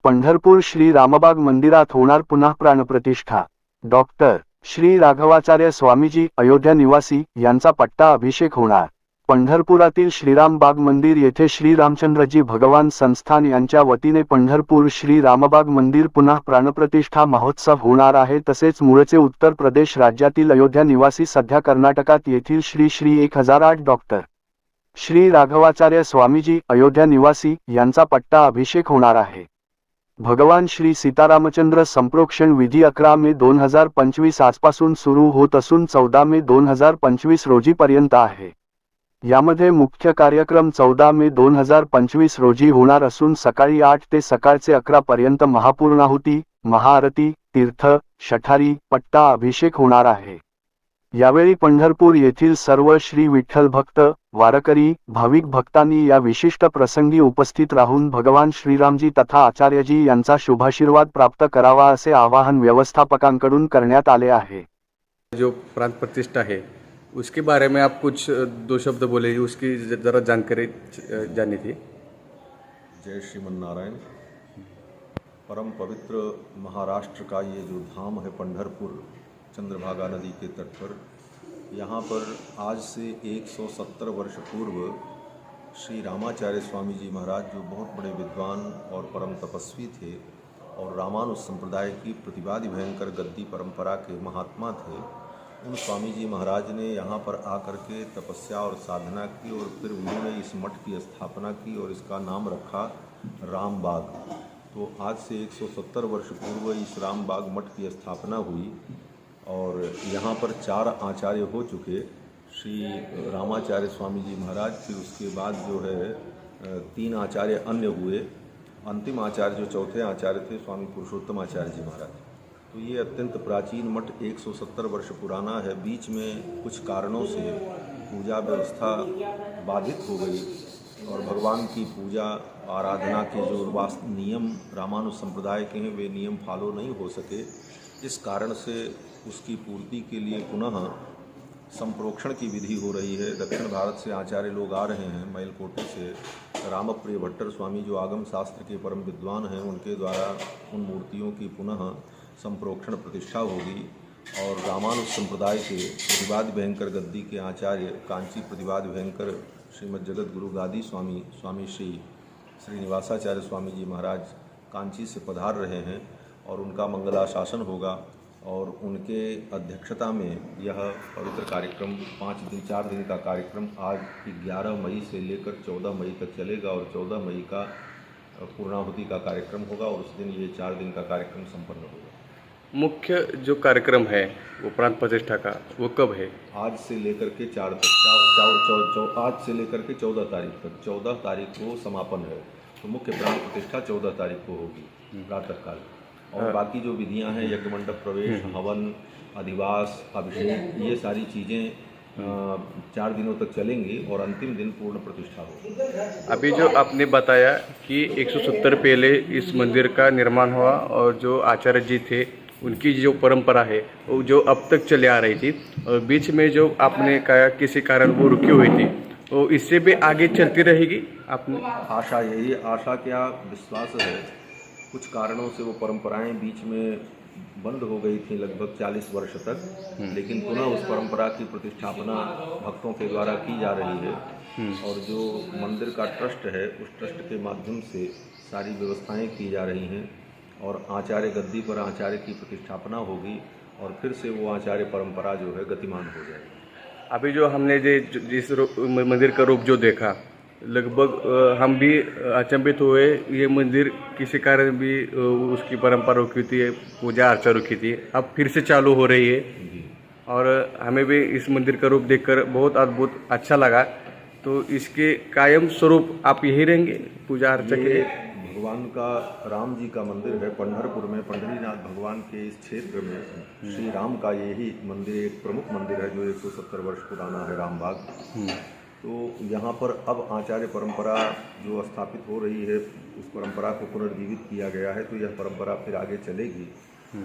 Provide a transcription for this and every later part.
पंढरपूर श्री रामबाग मंदिरात होणार पुन्हा प्राणप्रतिष्ठा। डॉक्टर श्री राघवाचार्य स्वामीजी अयोध्या निवासी यांचा पट्टा अभिषेक होणार। पंढरपुरातील श्रीरामबाग मंदिर येथे श्री रामचंद्रजी भगवान संस्थान यांच्या वतीने पंढरपूर श्री रामबाग मंदिर पुन्हा प्राणप्रतिष्ठा महोत्सव होणार आहे। तसेच मूळचे उत्तर प्रदेश राज्यातील अयोध्या निवासी सध्या कर्नाटकात येथील श्री श्री 1008 डॉक्टर श्री राघवाचार्य स्वामीजी अयोध्या निवासी यांचा पट्टा अभिषेक होणार आहे। भगवान श्री सीतारामचंद्र संप्रोक्षण विधी 11 मे 2025 आजपासून सुरू होत असून 14 मे 2025 रोजी पर्यंत आहे। यामध्ये मुख्य कार्यक्रम 14 मे 2025 रोजी होणार असून सकाळी 8 ते सकाळचे 11 पर्यंत महापूर्णाहुती, महाआरती, तीर्थ, शठारी, पट्टा अभिषेक होणार आहे। यावेळी पंढरपूर येथील सर्व श्री विठ्ठल भक्त, वारकरी, भाविक भक्तांनी या विशिष्ट प्रसंगी उपस्थित राहून भगवान श्रीरामजी तथा आचार्यजी यांचा शुभाशीर्वाद प्राप्त करावा असे आवाहन व्यवस्थापकांकडून करण्यात आले आहे। जो प्राण प्रतिष्ठा है उसके बारे में आप कुछ दो शब्द बोले, उसकी ज़रा जानकारी जाननी थी। जय श्रीमन नारायण। परम पवित्र महाराष्ट्र का ये जो धाम है पंढरपुर, चंद्रभागा नदी के तट पर, यहाँ पर आज से 170 वर्ष पूर्व श्री रामाचार्य स्वामी जी महाराज, जो बहुत बड़े विद्वान और परम तपस्वी थे और रामानुज संप्रदाय की प्रतिवादी भयंकर गद्दी परंपरा के महात्मा थे, उन स्वामी जी महाराज ने यहाँ पर आकर के तपस्या और साधना की और फिर उन्होंने इस मठ की स्थापना की और इसका नाम रखा रामबाग। तो आज से 170 वर्ष पूर्व इस रामबाग मठ की स्थापना हुई और यहाँ पर 4 आचार्य हो चुके, श्री रामाचार्य स्वामी जी महाराज, फिर उसके बाद जो है 3 आचार्य अन्य हुए। अंतिम आचार्य जो चौथे आचार्य थे स्वामी पुरुषोत्तम आचार्य जी महाराज। तो ये अत्यंत प्राचीन मठ 170 वर्ष पुराना है। बीच में कुछ कारणों से पूजा व्यवस्था बाधित हो गई और भगवान की पूजा आराधना के जो नियम रामानुज संप्रदाय के हैं वे नियम फॉलो नहीं हो सके। इस कारण से उसकी पूर्ति के लिए पुनः संप्रोक्षण की विधि हो रही है। दक्षिण भारत से आचार्य लोग आ रहे हैं, मैलकोटे से रामप्रिय भट्टर स्वामी जो आगम शास्त्र के परम विद्वान हैं, उनके द्वारा उन मूर्तियों की पुनः संप्रोक्षण प्रतिष्ठा होगी और रामानुज संप्रदाय के प्रतिवाद भयंकर गद्दी के आचार्य कांची प्रतिवाद भयंकर श्रीमद जगत गुरु गादी स्वामी स्वामी श्री श्रीनिवासाचार्य स्वामी जी महाराज कांची से पधार रहे हैं और उनका मंगलाशासन होगा और उनके अध्यक्षता में यह पवित्र कार्यक्रम 4 दिन का कार्यक्रम आज 11 मई से लेकर 14 मई तक चलेगा और 14 मई का पूर्णाहुति का कार्यक्रम होगा और उस दिन ये 4 दिन का कार्यक्रम संपन्न होगा। मुख्य जो कार्यक्रम है वो प्राण प्रतिष्ठा का वो कब है? आज से लेकर के 4 तक, आज से लेकर के 14 तारीख तक। 14 तारीख को समापन है, तो मुख्य प्राण प्रतिष्ठा 14 तारीख को होगी प्रातःकाल। और बाकी जो विधियां हैं, यज्ञ मंडप प्रवेश, हवन, अधिवास, अभिषेक, ये सारी चीज़ें 4 दिनों तक चलेंगी और अंतिम दिन पूर्ण प्रतिष्ठा होगी। अभी जो आपने बताया कि 170 पहले इस मंदिर का निर्माण हुआ और जो आचार्य जी थे उनकी जो परंपरा है वो जो अब तक चले आ रही थी और बीच में जो आपने कहा किसी कारण वो रुकी हुई थी, तो इससे भी आगे चलती रहेगी। आपने आशा, यही आशा क्या विश्वास है। कुछ कारणों से वो परंपराएं बीच में बंद हो गई थी लगभग 40 वर्ष तक, लेकिन पुनः उस परंपरा की प्रतिष्ठापना भक्तों के द्वारा की जा रही है और जो मंदिर का ट्रस्ट है उस ट्रस्ट के माध्यम से सारी व्यवस्थाएं की जा रही हैं और आचार्य गद्दी पर आचार्य की प्रतिष्ठापना होगी और फिर से वो आचार्य परंपरा जो है गतिमान हो जाएगी। अभी जो हमने जिस मंदिर का रूप जो देखा, लगभग हम भी अचंभित हुए। ये मंदिर किसी कारण भी उसकी परंपरा रुकी थी, पूजा अर्चा रुकी थी, अब फिर से चालू हो रही है और हमें भी इस मंदिर का रूप देखकर बहुत अद्भुत अच्छा लगा। तो इसके कायम स्वरूप आप यही रहेंगे पूजा अर्चा के लिए? भगवान का राम जी का मंदिर है पंढरपुर में, पंढरीनाथ भगवान के इस क्षेत्र में श्री राम का यही मंदिर एक प्रमुख मंदिर है जो 170 वर्ष पुराना है, रामबाग। तो यहाँ पर अब आचार्य परंपरा जो स्थापित हो रही है उस परंपरा को पुनर्जीवित किया गया है, तो यह परंपरा फिर आगे चलेगी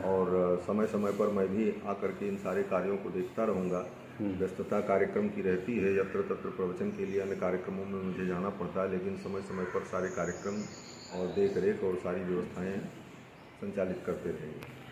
और समय समय पर मैं भी आकर के इन सारे कार्यों को देखता रहूँगा। व्यस्तता कार्यक्रम की रहती है, यत्र तत्र प्रवचन के लिए अन्य कार्यक्रमों में मुझे जाना पड़ता है, लेकिन समय समय पर सारे कार्यक्रम और देख रेख और सारी व्यवस्थाएं संचालित करते रहेंगे।